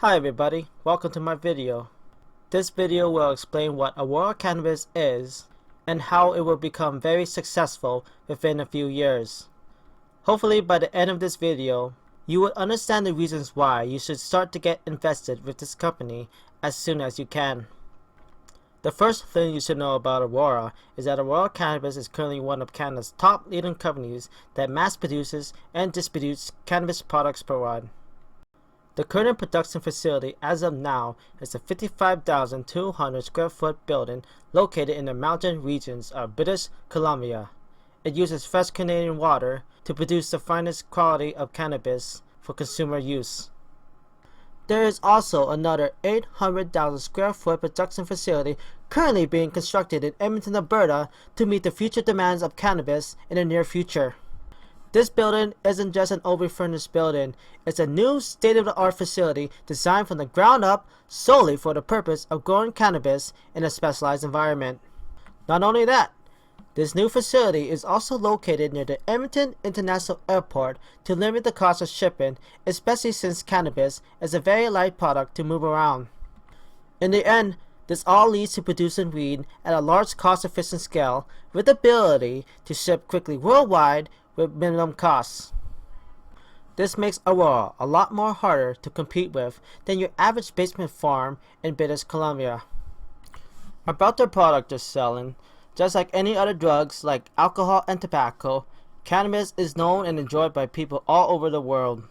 Hi everybody, welcome to my video. This video will explain what Aurora Cannabis is and how it will become very successful within a few years. Hopefully by the end of this video, you will understand the reasons why you should start to get invested with this company as soon as you can. The first thing you should know about Aurora is that Aurora Cannabis is currently one of Canada's top leading companies that mass produces and distributes cannabis products worldwide. The current production facility as of now is a 55,200 square foot building located in the mountain regions of British Columbia. It uses fresh Canadian water to produce the finest quality of cannabis for consumer use. There is also another 800,000 square foot production facility currently being constructed in Edmonton, Alberta to meet the future demands of cannabis in the near future. This building isn't just an over-furnished building, it's a new state-of-the-art facility designed from the ground up solely for the purpose of growing cannabis in a specialized environment. Not only that, this new facility is also located near the Edmonton International Airport to limit the cost of shipping, especially since cannabis is a very light product to move around. In the end, this all leads to producing weed at a large cost-efficient scale with the ability to ship quickly worldwide with minimum costs. This makes Aurora a lot more harder to compete with than your average basement farm in British Columbia. About their product they're selling, just like any other drugs like alcohol and tobacco, cannabis is known and enjoyed by people all over the world.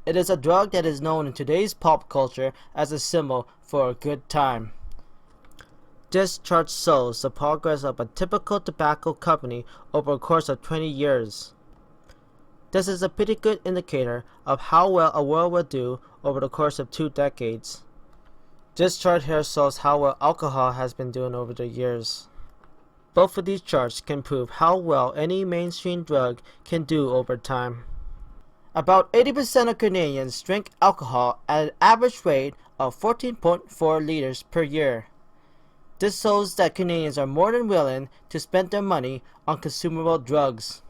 It is a drug that is known in today's pop culture as a symbol for a good time. This chart shows the progress of a typical tobacco company over a course of 20 years. This is a pretty good indicator of how well Aurora will do over the course of 2 decades. This chart here shows how well alcohol has been doing over the years. Both of these charts can prove how well any mainstream drug can do over time. About 80% of Canadians drink alcohol at an average rate of 14.4 liters per year. This shows that Canadians are more than willing to spend their money on consumable drugs.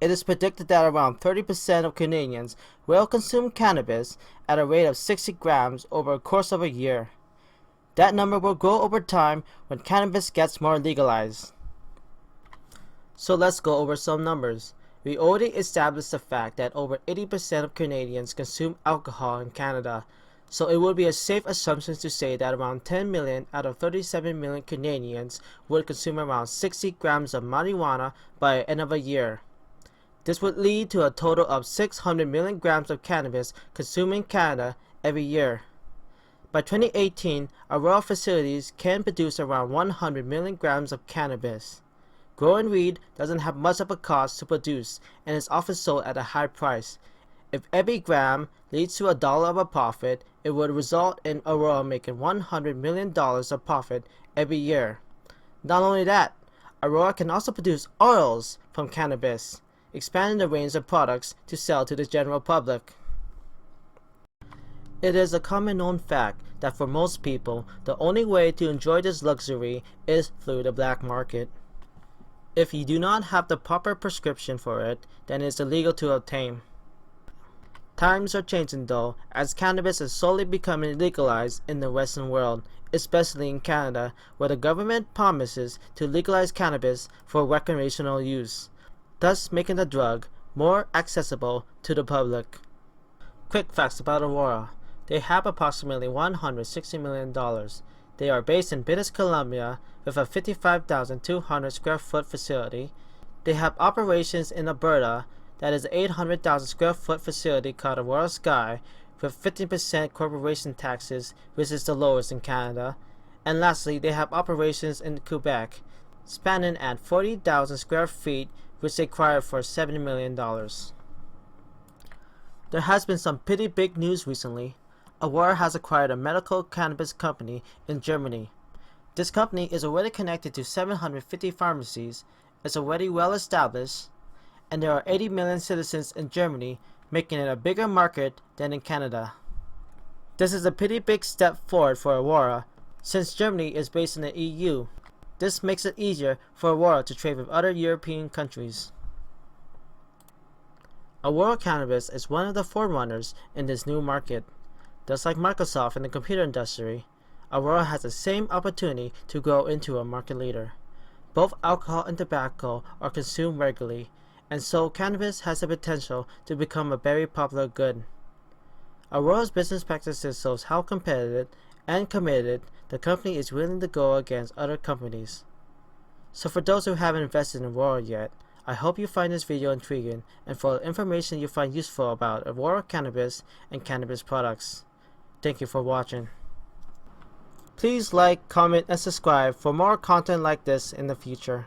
It is predicted that around 30% of Canadians will consume cannabis at a rate of 60 grams over a course of a year. That number will grow over time when cannabis gets more legalized. So let's go over some numbers. We already established the fact that over 80% of Canadians consume alcohol in Canada, so it would be a safe assumption to say that around 10 million out of 37 million Canadians would consume around 60 grams of marijuana by the end of a year. This would lead to a total of 600 million grams of cannabis consumed in Canada every year. By 2018, Aurora facilities can produce around 100 million grams of cannabis. Growing weed doesn't have much of a cost to produce and is often sold at a high price. If every gram leads to $1 of a profit, it would result in Aurora making $100 million of profit every year. Not only that, Aurora can also produce oils from cannabis, expanding the range of products to sell to the general public. It is a common known fact that for most people, the only way to enjoy this luxury is through the black market. If you do not have the proper prescription for it, then it is illegal to obtain. Times are changing though, as cannabis is slowly becoming legalized in the Western world, especially in Canada, where the government promises to legalize cannabis for recreational use, thus making the drug more accessible to the public. Quick facts about Aurora. They have approximately $160 million. They are based in British Columbia with a 55,200 square foot facility. They have operations in Alberta, that is an 800,000 square foot facility called Aurora Sky with 15% corporation taxes, which is the lowest in Canada. And lastly, they have operations in Quebec, spanning at 40,000 square feet, which they acquired for $70 million. There has been some pretty big news recently. Aurora has acquired a medical cannabis company in Germany. This company is already connected to 750 pharmacies, is already well established, and there are 80 million citizens in Germany, making it a bigger market than in Canada. This is a pretty big step forward for Aurora, since Germany is based in the EU. This makes it easier for Aurora to trade with other European countries. Aurora Cannabis is one of the forerunners in this new market. Just like Microsoft in the computer industry, Aurora has the same opportunity to grow into a market leader. Both alcohol and tobacco are consumed regularly, and so cannabis has the potential to become a very popular good. Aurora's business practices shows how competitive and committed the company is willing to go against other companies. So for those who haven't invested in Aurora yet, I hope you find this video intriguing and for the information you find useful about Aurora Cannabis and cannabis products. Thank you for watching. Please like, comment, and subscribe for more content like this in the future.